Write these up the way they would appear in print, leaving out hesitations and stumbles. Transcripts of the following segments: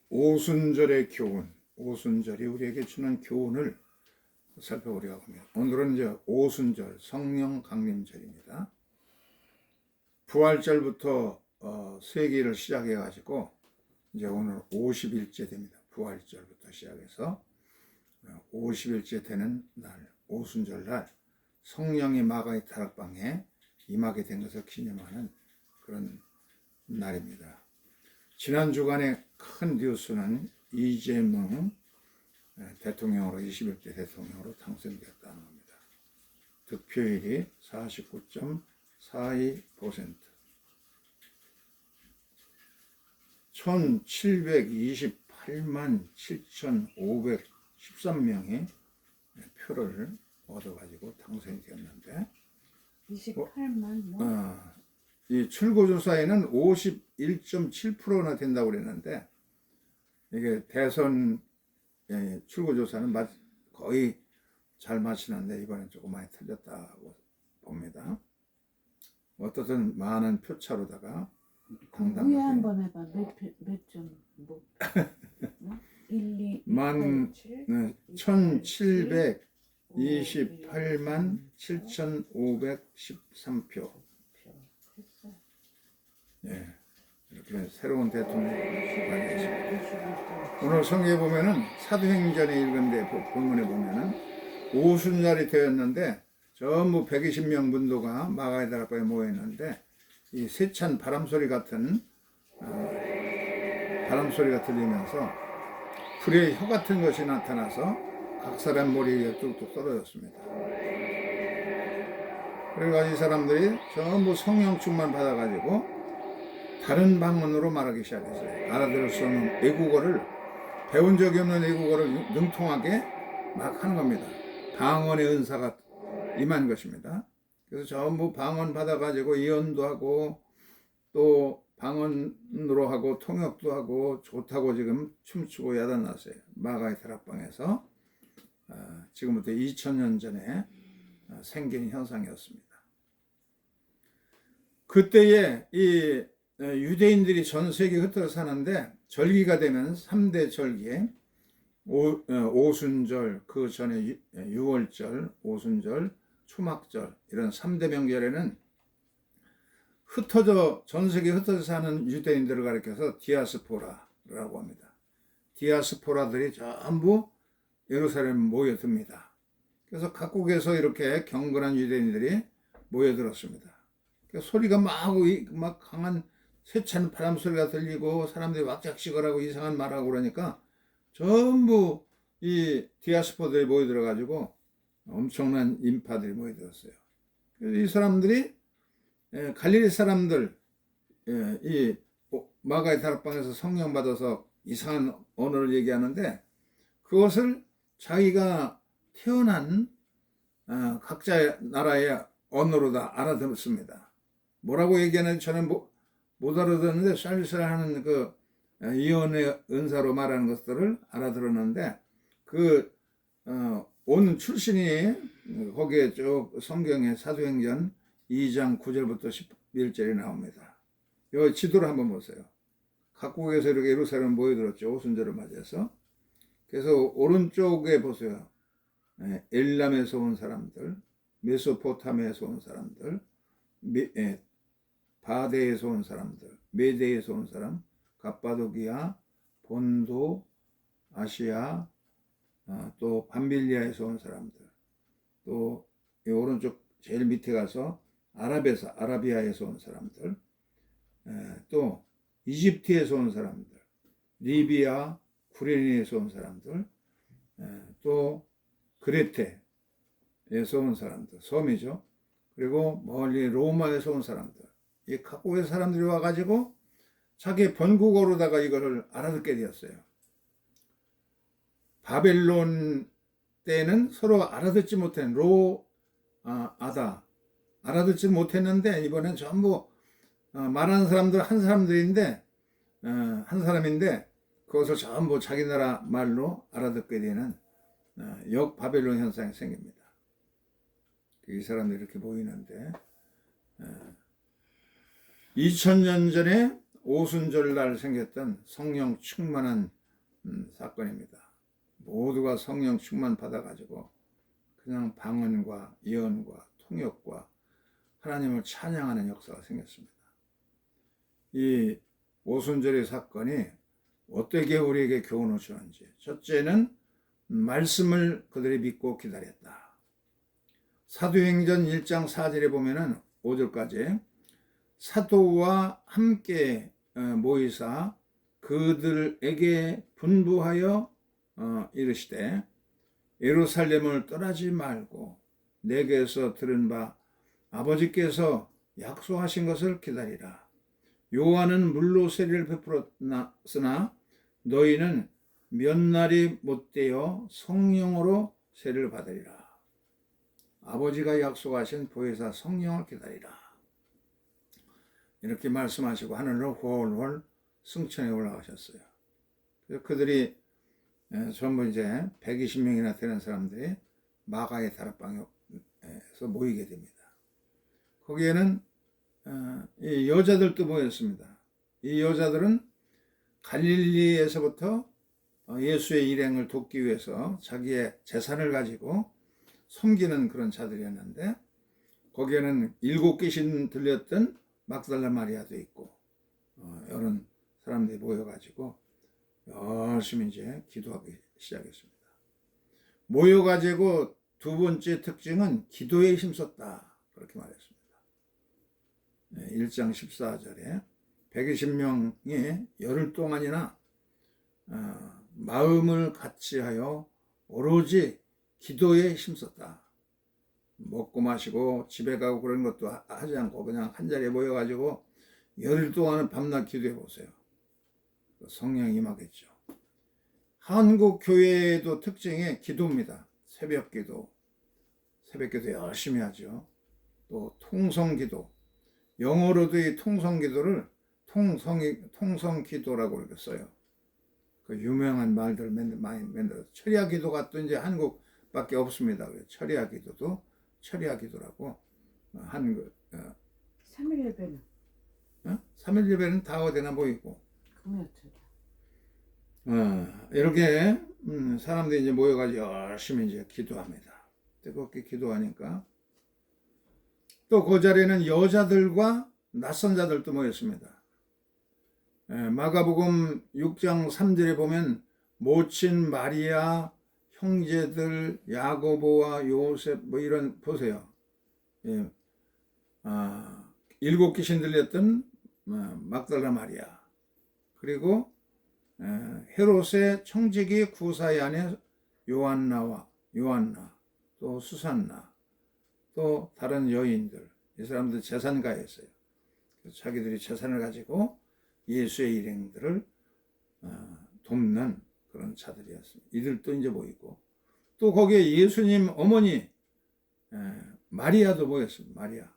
오순절의 교훈, 오순절이 우리에게 주는 교훈을 살펴보려고 합니다. 오늘은 이제 오순절, 성령 강림절입니다. 부활절부터 세기를 시작해 가지고 이제 오늘 50일째 됩니다. 부활절부터 시작해서 50일째 되는 날, 오순절 날 성령이 마가의 다락방에 임하게 된 것을 기념하는 그런 날입니다. 지난 주간의 큰 뉴스는 이재명 대통령으로 21대 대통령으로 당선되었다는 겁니다. 득표율이 49.42%. 1728만 7,513명이 표를 얻어가지고 당선이 되었는데 28만 이 출구조사에는 51.7%나 된다고 그랬는데 이게 대선 출구조사는 거의 잘 맞히는데 이번엔 조금 많이 틀렸다고 봅니다. 어떻든 많은 표차로다가 후회 한번 해봐. 몇 점? 뭐? 1, 2, 1728만 7,513표. 예, 이렇게 새로운 대통령이 되겠습니다. 오늘 성경에 보면은 사도행전에 읽은데 본문에 보면은 오순절이 되었는데 전부 120명 문도가 마가의 다락방에 모였는데 이 세찬 바람소리 같은 바람소리가 들리면서 불의 혀 같은 것이 나타나서 각 사람 머리 위에 뚝뚝 떨어졌습니다. 그래가지고 이 사람들이 전부 성령 충만 받아가지고 다른 방언으로 말하기 시작했어요. 알아들을 수 없는 외국어를, 배운 적이 없는 외국어를 능통하게 막 하는 겁니다. 방언의 은사가 임한 것입니다. 그래서 전부 방언 받아가지고 예언도 하고 또 방언으로 하고 통역도 하고 좋다고 지금 춤추고 야단났어요. 마가의 다락방에서 지금부터 2000년 전에 생긴 현상이었습니다. 그때에 이 유대인들이 전 세계에 흩어져 사는데 절기가 되면 3대 절기에 오순절, 그 전에 6월절, 오순절, 초막절 이런 3대 명절에는 흩어져 전 세계에 흩어져 사는 유대인들을 가리켜서 디아스포라라고 합니다. 디아스포라들이 전부 예루살렘에 모여듭니다. 그래서 각국에서 이렇게 경건한 유대인들이 모여들었습니다. 소리가 막 강한 세찬 바람 소리가 들리고 사람들이 왁작시거라고 이상한 말하고 그러니까 전부 이 디아스포들이 모여들어가지고 엄청난 인파들이 모여들었어요. 그래서 이 사람들이 갈릴리 사람들 이 마가의 다락방에서 성령 받아서 이상한 언어를 얘기하는데 그것을 자기가 태어난 각자 나라의 언어로 다 알아들었습니다. 뭐라고 얘기하는지 저는 못 알아듣는데 쌀쌀하는 그 예언의 은사로 말하는 것들을 알아들었는데 온 출신이 거기에 쭉 성경의 사도행전 2장 9절부터 11절이 나옵니다. 이 지도를 한번 보세요. 각국에서 이렇게 예루살렘 모여들었죠. 오순절을 맞이해서. 그래서 오른쪽에 보세요. 엘람에서 온 사람들, 메소포타미아에서 온 사람들, 바데에서 온 사람들, 메데에서 온 사람, 갑바도기아, 본도, 아시아, 또 밤빌리아에서 온 사람들, 또 이 오른쪽 제일 밑에 가서 아라비아에서 온 사람들, 또 이집트에서 온 사람들, 리비아, 쿠레네에서 온 사람들, 또 그레테에서 온 사람들, 섬이죠. 그리고 멀리 로마에서 온 사람들, 이 각국의 사람들이 와가지고 자기 본국어로다가 이거를 알아듣게 되었어요. 바벨론 때는 서로 알아듣지 못한 알아듣지 못했는데 이번엔 전부 말하는 사람들 한 사람인데 그것을 전부 자기 나라 말로 알아듣게 되는 역바벨론 현상이 생깁니다. 이 사람들이 이렇게 보이는데 2000년 전에 오순절날 생겼던 성령 충만한 사건입니다. 모두가 성령 충만 받아가지고 그냥 방언과 예언과 통역과 하나님을 찬양하는 역사가 생겼습니다. 이 오순절의 사건이 어떻게 우리에게 교훈을 주는지, 첫째는 말씀을 그들이 믿고 기다렸다. 사도행전 1장 4절에 보면은 5절까지 사도와 함께 모이사 그들에게 분부하여 이르시되 예루살렘을 떠나지 말고 내게서 들은 바 아버지께서 약속하신 것을 기다리라. 요한은 물로 세례를 베풀었으나 너희는 몇 날이 못되어 성령으로 세례를 받으리라. 아버지가 약속하신 보혜사 성령을 기다리라. 이렇게 말씀하시고 하늘로 훨훨 승천해 올라가셨어요. 그래서 그들이 전부 이제 120명이나 되는 사람들이 마가의 다락방에서 모이게 됩니다. 거기에는 이 여자들도 모였습니다. 이 여자들은 갈릴리에서부터 예수의 일행을 돕기 위해서 자기의 재산을 가지고 섬기는 그런 자들이었는데, 거기에는 7 귀신 들렸던 막달라 마리아도 있고 여러 사람들이 모여가지고 열심히 이제 기도하기 시작했습니다. 모여가지고 두 번째 특징은 기도에 힘썼다, 그렇게 말했습니다. 1장 14절에 120명이 열흘 동안이나 마음을 같이하여 오로지 기도에 힘썼다. 먹고 마시고 집에 가고 그런 것도 하지 않고 그냥 한 자리에 모여가지고 열흘 동안은 밤낮 기도해 보세요. 성령이 임하겠죠. 한국 교회도 특징이 기도입니다. 새벽 기도 열심히 하죠. 또 통성 기도, 영어로도 이 통성 기도를 통성 기도라고 이렇게 써요. 그 유명한 말들 많이 만들어서 철야 기도가 또 이제 한국밖에 없습니다. 철야 기도도 철야 기도라고 한국 3일 예배는 3일 예배는 다 어디나 모이고 금요철이야. 이렇게 사람들이 이제 모여가지고 열심히 이제 기도합니다. 뜨겁게 기도하니까 또 그 자리에는 여자들과 낯선 자들도 모였습니다. 마가복음 6장 3절에 보면 모친 마리아, 형제들 야고보와 요셉 뭐 이런 보세요. 7 귀신 들렸던 막달라 마리아, 그리고 헤롯의 청지기 구사의 아내 요한나, 또 수산나, 또 다른 여인들, 이 사람들 재산가였어요. 자기들이 재산을 가지고 예수의 일행들을 돕는 그런 자들이었습니다. 이들도 이제 모이고, 또 거기에 예수님 어머니 마리아도 모였습니다. 마리아.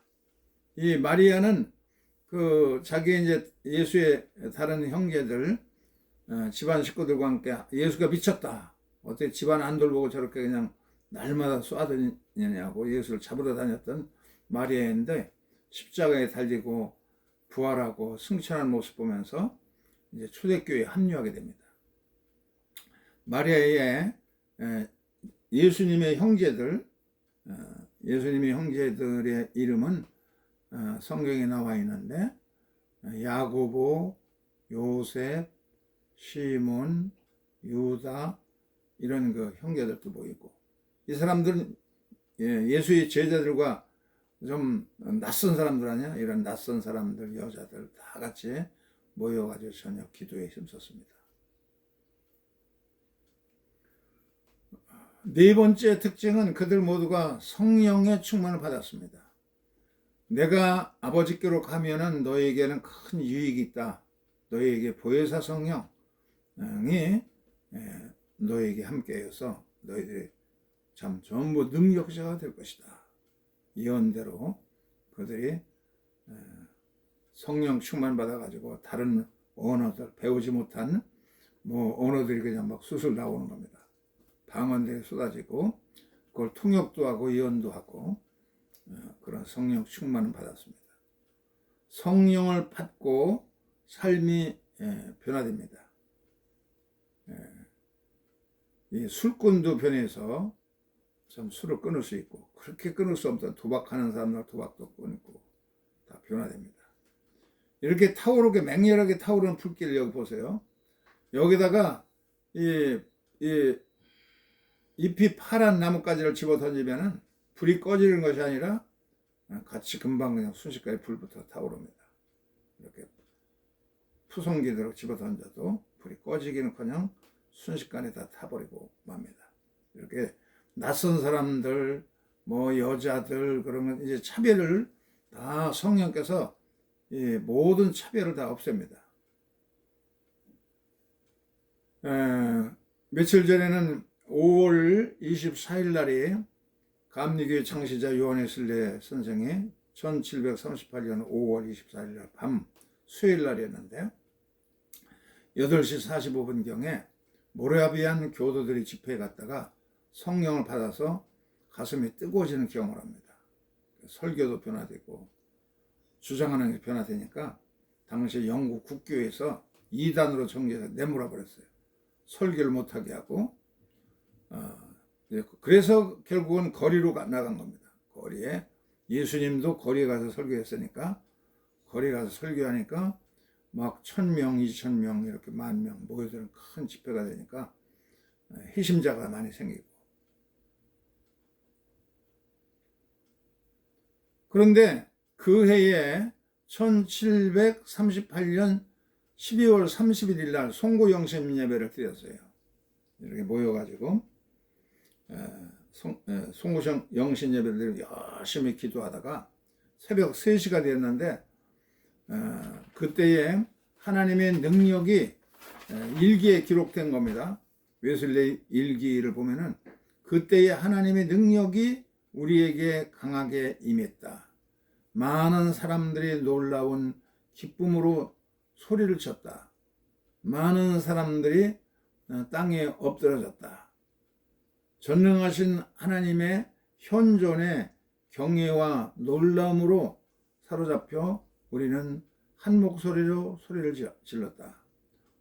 이 마리아는 그 자기 이제 예수의 다른 형제들 집안 식구들과 함께 예수가 미쳤다, 어떻게 집안 안 돌보고 저렇게 그냥 날마다 쏘아다니냐고 예수를 잡으러 다녔던 마리아인데, 십자가에 달리고 부활하고 승천한 모습 보면서 이제 초대교회에 합류하게 됩니다. 마리아의 예수님의 형제들의 이름은 성경에 나와 있는데, 야고보, 요셉, 시몬, 유다, 이런 그 형제들도 모이고, 이 사람들은 예수의 제자들과 좀 낯선 사람들 아니야? 이런 낯선 사람들, 여자들 다 같이 모여가지고 저녁 기도에 힘썼습니다. 네 번째 특징은 그들 모두가 성령의 충만을 받았습니다. 내가 아버지께로 가면은 너에게는 큰 유익이 있다. 너에게 보혜사 성령이 너에게 함께해서 너희들이 참 전부 능력자가 될 것이다. 예언대로 그들이 성령 충만 받아가지고 다른 언어들, 배우지 못한 언어들이 그냥 막 수술 나오는 겁니다. 방언들이 쏟아지고 그걸 통역도 하고 예언도 하고 그런 성령 충만을 받았습니다. 성령을 받고 삶이 변화됩니다. 이 술꾼도 변해서 참 술을 끊을 수 있고, 그렇게 끊을 수 없던 도박하는 사람들 도박도 끊고 다 변화됩니다. 이렇게 타오르게 맹렬하게 타오르는 불길을 여기 보세요. 여기다가 이 잎이 파란 나뭇가지를 집어 던지면은 불이 꺼지는 것이 아니라 같이 금방 그냥 순식간에 불부터 타오릅니다. 이렇게 푸성기대로 집어 던져도 불이 꺼지기는커녕 순식간에 다 타버리고 맙니다. 이렇게 낯선 사람들, 뭐 여자들 그러면 이제 차별을 다 성령께서 이 모든 차별을 다 없앱니다. 며칠 전에는 5월 24일 날이 감리교회 창시자 요한의 순례 선생이 1738년 5월 24일 날 밤 수요일 날이었는데요. 8시 45분경에 모라비안 교도들이 집회에 갔다가 성령을 받아서 가슴이 뜨거워지는 경험을 합니다. 설교도 변화되고 주장하는 게 변화되니까 당시 영국 국교에서 2단으로 정리해서 내몰아 버렸어요. 설교를 못하게 하고 그래서 결국은 거리로 나간 겁니다. 거리에 예수님도 거리에 가서 설교했으니까 거리에 가서 설교하니까 막 1000명, 2000명 이렇게 10,000명 모여드는 큰 집회가 되니까 희심자가 많이 생기고, 그런데 그 해에 1738년 12월 31일 날 송고영신 예배를 드렸어요. 이렇게 모여가지고 송고영신 예배를 열심히 기도하다가 새벽 3시가 되었는데 그때에 하나님의 능력이 일기에 기록된 겁니다. 웨슬레이 일기를 보면은 그때에 하나님의 능력이 우리에게 강하게 임했다. 많은 사람들이 놀라운 기쁨으로 소리를 쳤다. 많은 사람들이 땅에 엎드러졌다. 전능하신 하나님의 현존의 경외와 놀라움으로 사로잡혀 우리는 한 목소리로 소리를 질렀다.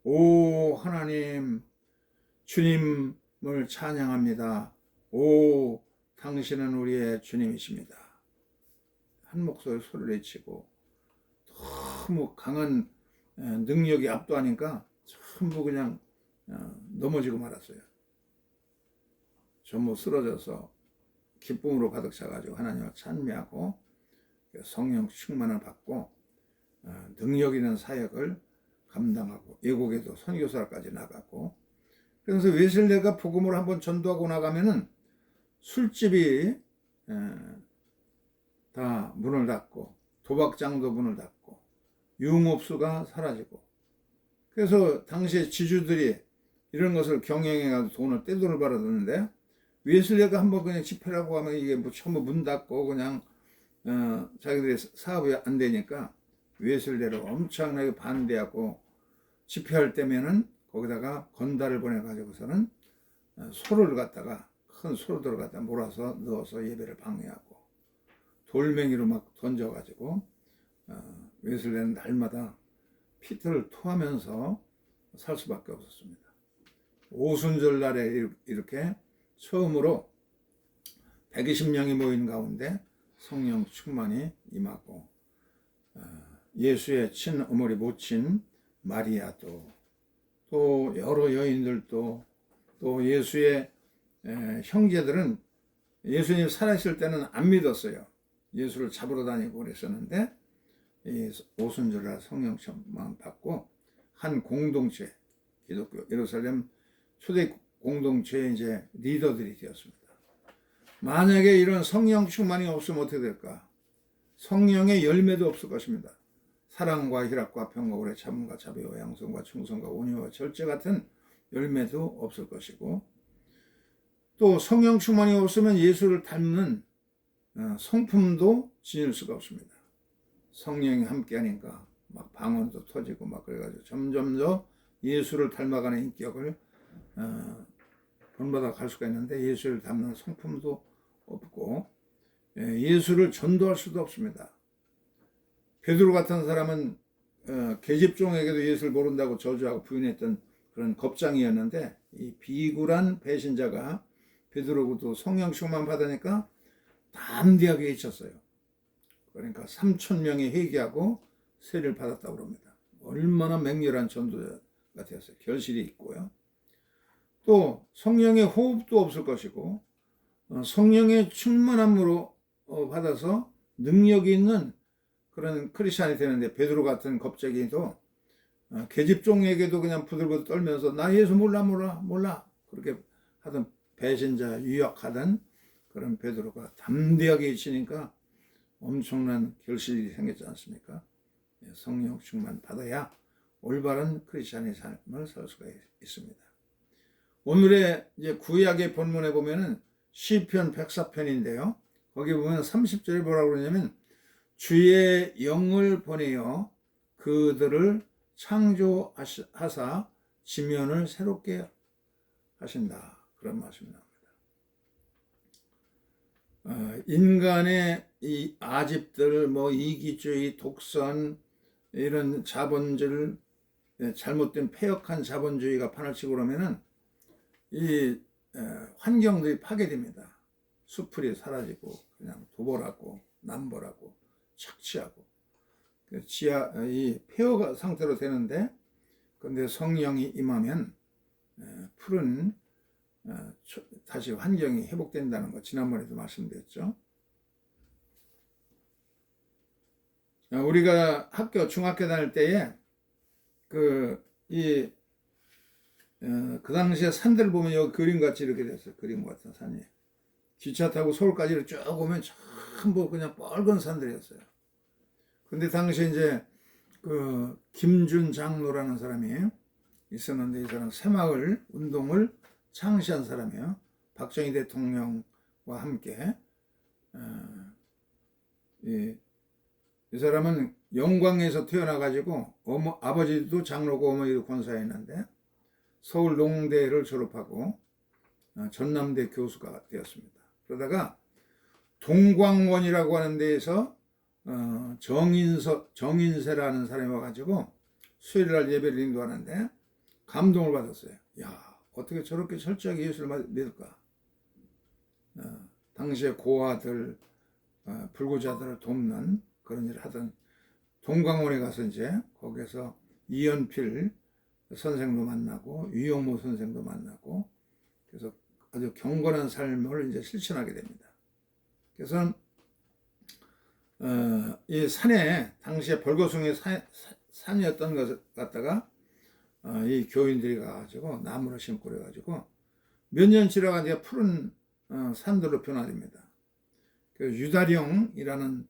오 하나님, 주님을 찬양합니다. 오 당신은 우리의 주님이십니다. 한 목소리로 소리를 외치고 너무 강한 능력이 압도하니까 전부 그냥 넘어지고 말았어요. 전부 쓰러져서 기쁨으로 가득 차가지고 하나님을 찬미하고 성령 충만을 받고 능력 있는 사역을 감당하고 외국에도 선교사까지 나가고, 그래서 웨슬레가 복음을 한번 전도하고 나가면은 술집이 다 문을 닫고 도박장도 문을 닫고 유흥업소가 사라지고, 그래서 당시에 지주들이 이런 것을 경영해가지고 돈을 떼돈을 벌었는데 웨슬레가 한번 그냥 집회라고 하면 이게 뭐 전부 문 닫고 그냥 자기들의 사업이 안 되니까 웨슬레를 엄청나게 반대하고 집회할 때면은 거기다가 건달을 보내가지고서는 소를 갖다가 큰 소를 갖다 몰아서 넣어서 예배를 방해하고 돌멩이로 막 던져가지고 웨슬레는 날마다 피를 토하면서 살 수밖에 없었습니다. 오순절 날에 이렇게 처음으로 120명이 모인 가운데 성령 충만이 임하고 예수의 친어머니 모친 마리아도 또 여러 여인들도 또 예수의 형제들은 예수님 살아있을 때는 안 믿었어요. 예수를 잡으러 다니고 그랬었는데 이 오순절날 성령 충만 받고 한 공동체, 기독교 예루살렘 초대 공동체의 이제 리더들이 되었습니다. 만약에 이런 성령 충만이 없으면 어떻게 될까? 성령의 열매도 없을 것입니다. 사랑과 희락과 평과 오래 참음과 자비와 양성과 충성과 온유와 절제 같은 열매도 없을 것이고, 또 성령 충만이 없으면 예수를 닮는 성품도 지닐 수가 없습니다. 성령이 함께하니까 막 방언도 터지고 막 그래가지고 점점 더 예수를 닮아가는 인격을 본받아 갈 수가 있는데 예수를 닮는 성품도 없고 예수를 전도할 수도 없습니다. 베드로 같은 사람은 계집종에게도 예수를 모른다고 저주하고 부인했던 그런 겁장이었는데 이 비굴한 배신자가 베드로도 성령 충만 받으니까 담대하게 외쳤어요. 그러니까 3,000명이 회개하고 세례를 받았다고 합니다. 얼마나 맹렬한 전도자가 되었어요. 결실이 있고요. 또 성령의 호흡도 없을 것이고 성령의 충만함으로 받아서 능력이 있는 그런 크리스찬이 되는데, 베드로 같은 겁쟁이도 계집종에게도 그냥 부들부들 떨면서 나 예수 몰라 그렇게 하던 배신자, 유혹하던 그런 베드로가 담대하게 외치니까 엄청난 결실이 생겼지 않습니까? 성령 충만 받아야 올바른 크리스찬의 삶을 살 수가 있습니다. 오늘의 이제 구약의 본문에 보면은 시편 104편인데요. 거기 보면 30절에 뭐라고 그러냐면 주의 영을 보내어 그들을 창조하사 지면을 새롭게 하신다. 그런 말씀이 나옵니다. 인간의 이 아집들, 이기주의, 독선, 이런 자본주의, 잘못된 폐역한 자본주의가 판을 치고 그러면은 이 환경들이 파괴됩니다. 수풀이 사라지고 그냥 도벌하고 남벌하고 착취하고 이 폐허 상태로 되는데, 그런데 성령이 임하면 푸른 다시 환경이 회복된다는 거 지난번에도 말씀드렸죠. 우리가 중학교 다닐 때에 그 당시에 산들 보면 여기 그림같이 이렇게 됐어요. 그림 같은 산이. 기차 타고 서울까지 쭉 오면 전부 그냥 뻘건 산들이었어요. 근데 당시에 이제 그 김준 장로라는 사람이 있었는데, 이 사람 새마을 운동을 창시한 사람이에요. 박정희 대통령과 함께. 이 사람은 영광에서 태어나가지고 아버지도 장로고 어머니도 권사였는데 서울 농대를 졸업하고 전남대 교수가 되었습니다. 그러다가 동광원이라고 하는 데에서 정인세라는 사람이 와가지고 수요일날 예배를 인도하는데 감동을 받았어요. 야, 어떻게 저렇게 철저하게 예수를 믿을까? 당시에 고아들, 불구자들을 돕는 그런 일을 하던 동광원에 가서 이제 거기서 이연필 선생도 만나고 유영모 선생도 만나고, 그래서 아주 경건한 삶을 이제 실천하게 됩니다. 그래서 이 산에 당시에 벌거숭이 산이었던 것 갖다가 이 교인들이 가가지고 나무를 심고 그래가지고 몇 년 지나가 이제 푸른 산들로 변화됩니다. 그 유다령이라는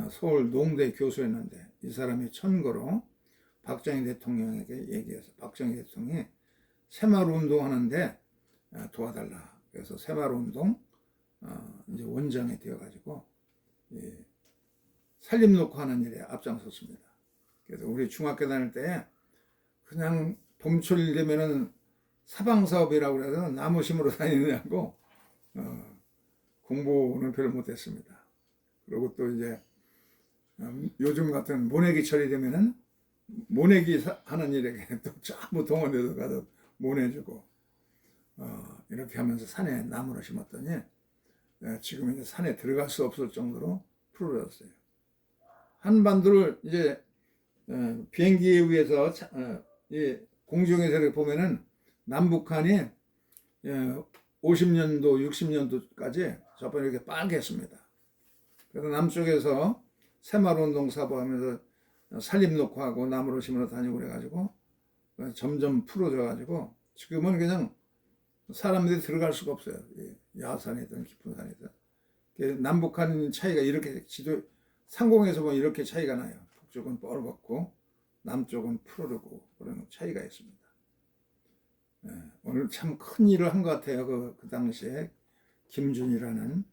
서울 농대 교수였는데, 이 사람이 천거로 박정희 대통령에게 얘기해서 박정희 대통령이 새마을 운동하는데 도와달라. 그래서 새마을 운동 이제 원장이 되어가지고 살림 놓고 하는 일에 앞장섰습니다. 그래서 우리 중학교 다닐 때 그냥 봄철 되면은 사방사업이라고 해서 나무 심으러 다니느냐고 공부는 별로 못했습니다. 그리고 또 이제 요즘 같은 모내기철이 되면은 모내기 하는 일에 또 전부 동원돼서 가서 모내주고 이렇게 하면서 산에 나무를 심었더니 지금 이제 산에 들어갈 수 없을 정도로 푸르렀어요. 한반도를 이제 비행기에 의해서 공중에서 보면은 남북한이 50년도, 60년도까지 저번에 이렇게 빨개졌습니다. 그래서 남쪽에서 새마을운동 사보하면서 살림 놓고 하고 나무를 심으러 다니고 그래가지고 점점 풀어져가지고 지금은 그냥 사람들이 들어갈 수가 없어요. 야산이든 깊은 산이든. 남북한 차이가 이렇게 상공에서 보면 이렇게 차이가 나요. 북쪽은 뻘겋고 남쪽은 푸르르고 그런 차이가 있습니다. 오늘 참 큰 일을 한 것 같아요. 그 당시에 김준이라는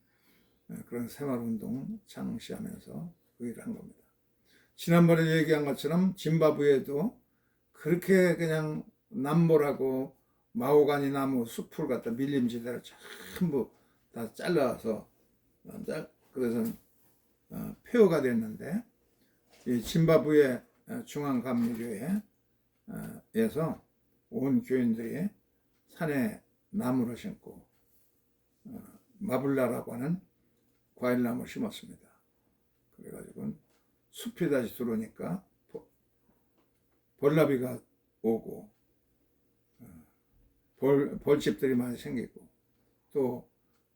그런 새마을운동 창시하면서 그 일을 한 겁니다. 지난번에 얘기한 것처럼 짐바브웨도 그렇게 그냥 남몰하고 마호가니 나무 숲을 갖다 밀림지대를 전부 다 잘라서 그래서 폐허가 됐는데, 이 짐바브웨 중앙감리교회에서 온 교인들이 산에 나무를 심고 마블라라고 하는 과일나무를 심었습니다. 그래가지고 숲이 다시 들어오니까 벌나비가 오고 벌집들이 많이 생기고 또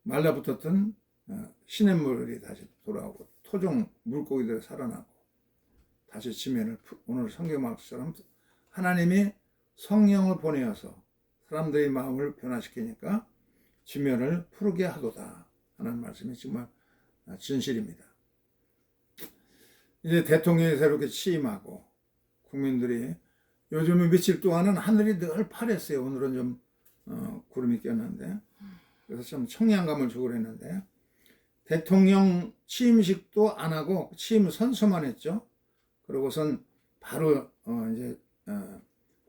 말라붙었던 시냇물이 다시 돌아오고 토종 물고기들이 살아나고 다시 지면을 오늘 성경 말씀처럼 하나님이 성령을 보내어서 사람들의 마음을 변화시키니까 지면을 푸르게 하도다 하는 말씀이 정말 진실입니다. 이제 대통령이 새롭게 취임하고 국민들이 요즘에 며칠 동안은 하늘이 늘 파랬어요. 오늘은 좀 구름이 꼈는데 그래서 좀 청량감을 주고 그랬는데 대통령 취임식도 안 하고 취임 선서만 했죠. 그러고선 바로 이제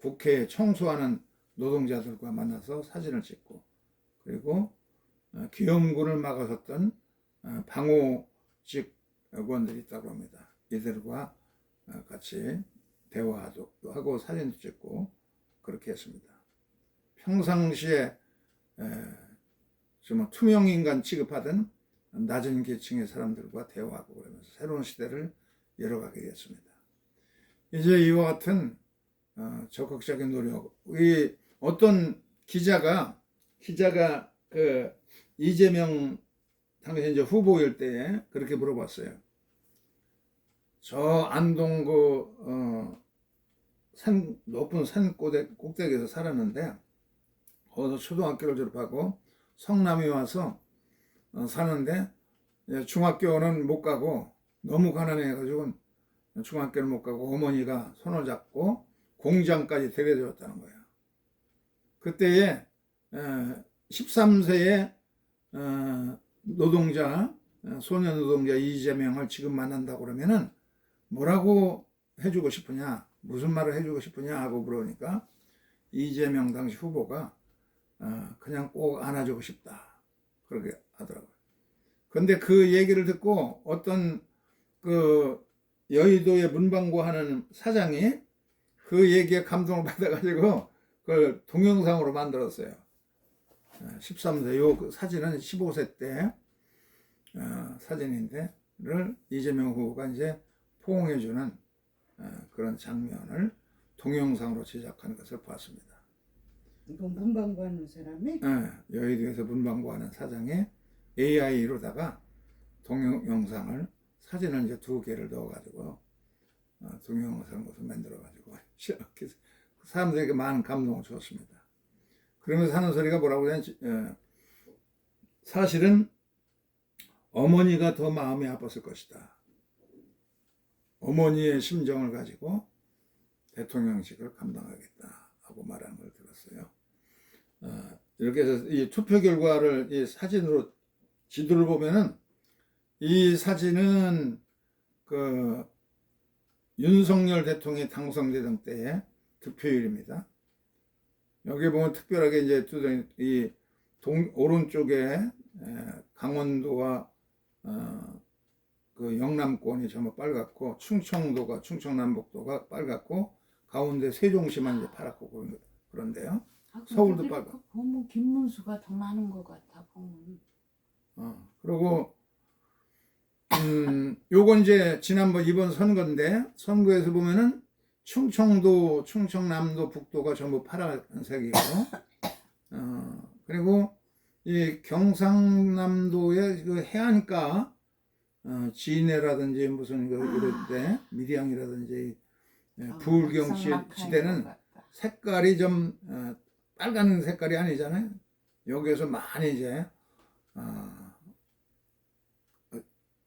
국회에 청소하는 노동자들과 만나서 사진을 찍고 그리고 기염군을 막아섰던 방호직 의원들이 있다고 합니다. 이들과 같이 대화도 하고 사진도 찍고 그렇게 했습니다. 평상시에 정말 투명인간 취급하던 낮은 계층의 사람들과 대화하고 그러면서 새로운 시대를 열어가게 됐습니다. 이제 이와 같은 적극적인 노력, 이 어떤 기자가 그 이재명 당시 이제 후보일 때에 그렇게 물어봤어요. 저 안동 높은 산 꼭대기에서 살았는데 거기서 초등학교를 졸업하고 성남에 와서 사는데 중학교는 못 가고 너무 가난해가지고 중학교를 못 가고 어머니가 손을 잡고 공장까지 데려들었다는 거예요. 그때에 13세의 노동자, 소년 노동자 이재명을 지금 만난다고 그러면은 뭐라고 해주고 싶으냐, 무슨 말을 해주고 싶으냐 하고 물으니까 이재명 당시 후보가 그냥 꼭 안아주고 싶다 그렇게 하더라고요. 근데 그 얘기를 듣고 어떤 그 여의도의 문방구 하는 사장이 그 얘기에 감동을 받아가지고 그걸 동영상으로 만들었어요. 13세, 요 사진은 15세 때 사진인데를 이재명 후보가 이제 포옹해주는 그런 장면을 동영상으로 제작한 것을 봤습니다. 이거 문방구 하는 사람이? 여의도에서 문방구 하는 사장이 AI로다가 동영상을 사진을 이제 2개를 넣어가지고 동영상을 만들어가지고 사람들에게 많은 감동을 주었습니다. 그러면서 하는 소리가 뭐라고 해야 사실은 어머니가 더 마음이 아팠을 것이다. 어머니의 심정을 가지고 대통령직을 감당하겠다 하고 말하는 걸 들었어요. 이렇게 해서 이 투표 결과를 이 사진으로 지도를 보면은 이 사진은 그 윤석열 대통령이 당선되던 때의 득표율입니다. 여기 보면 특별하게 이제 이 오른쪽에 강원도와 그 영남권이 전부 빨갛고 충청도가 충청남북도가 빨갛고 가운데 세종시만 이제 파랗고 그런데요. 서울도 빨갛고. 보면 김문수가 더 많은 것 같아 보면. 그리고 요건 이제 지난번 이번 선거인데 선거에서 보면은 충청도, 충청남도, 북도가 전부 파란색이고 그리고 이 경상남도의 그 해안가 진해라든지 무슨 이런데 밀양이라든지 부울경 지대는 색깔이 좀 빨간 색깔이 아니잖아요. 여기에서 많이 이제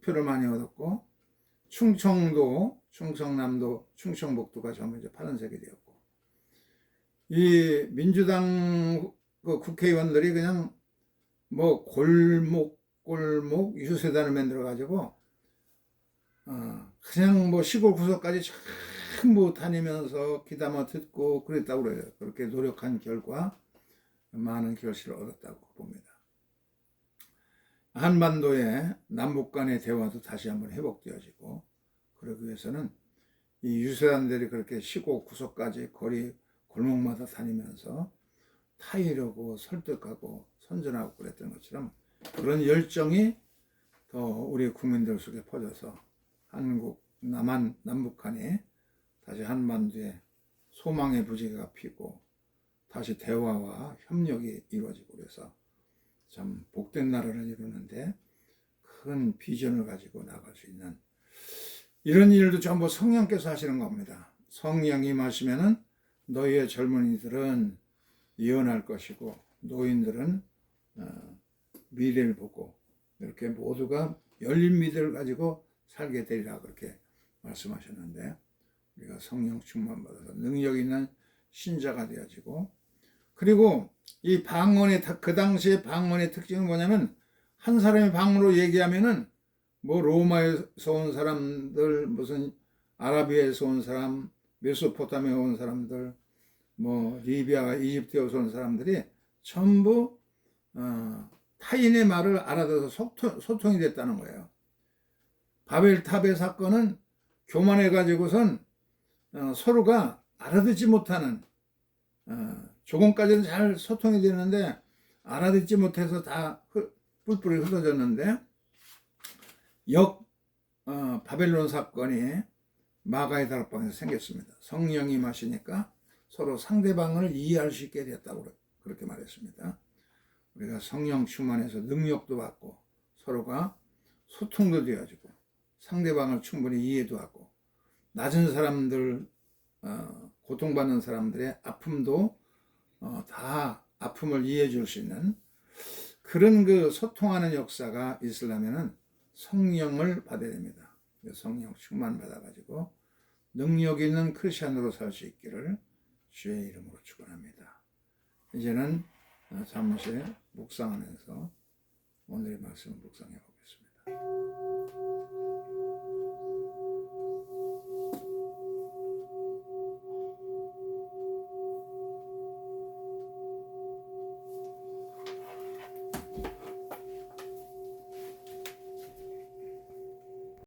표를 많이 얻었고 충청도, 충청남도, 충청북도가 전부 이제 파란색이 되었고 이 민주당 그 국회의원들이 그냥 뭐 골목 유세단을 만들어 가지고 그냥 뭐 시골 구석까지 전부 다니면서 귀담아 듣고 그랬다고 그래요. 그렇게 노력한 결과 많은 결실을 얻었다고 봅니다. 한반도의 남북 간의 대화도 다시 한번 회복되어지고 그러기 위해서는 이 유세단들이 그렇게 시골 구석까지 거리 골목마다 다니면서 타이르고 설득하고 선전하고 그랬던 것처럼 그런 열정이 더 우리 국민들 속에 퍼져서 한국, 남북한이 다시 한반도에 소망의 부지가 피고 다시 대화와 협력이 이루어지고 그래서 참 복된 나라를 이루는데 큰 비전을 가지고 나갈 수 있는 이런 일도 전부 성령께서 하시는 겁니다. 성령이 임하시면은 너희의 젊은이들은 예언할 것이고 노인들은 미래를 보고 이렇게 모두가 열린 미래를 가지고 살게 되리라 그렇게 말씀하셨는데 우리가 성령 충만 받아서 능력 있는 신자가 되어지고 그리고 이 방언의 그 당시의 방언의 특징은 뭐냐면 한 사람이 방언으로 얘기하면은 뭐 로마에서 온 사람들 무슨 아라비아에서 온 사람 메소포타미아 온 사람들 뭐 리비아 이집트에서 온 사람들이 전부 타인의 말을 알아들어서 소통이 됐다는 거예요. 바벨탑의 사건은 교만해 가지고선 서로가 알아듣지 못하는 조금까지는 잘 소통이 되는데 알아듣지 못해서 다 뿔뿔이 흩어졌는데 바벨론 사건이 마가의 다락방에서 생겼습니다. 성령이 임하시니까 서로 상대방을 이해할 수 있게 됐다고 그렇게 말했습니다. 우리가 성령 충만해서 능력도 받고 서로가 소통도 되어지고 상대방을 충분히 이해도 하고 낮은 사람들 고통받는 사람들의 아픔도 다 아픔을 이해해 줄 수 있는 그런 그 소통하는 역사가 있으려면은 성령을 받아야 됩니다. 성령 충만 받아가지고 능력 있는 크리스천으로 살 수 있기를 주의 이름으로 축원합니다. 이제는 잠시 묵상하면서 오늘의 말씀을 묵상해 보겠습니다.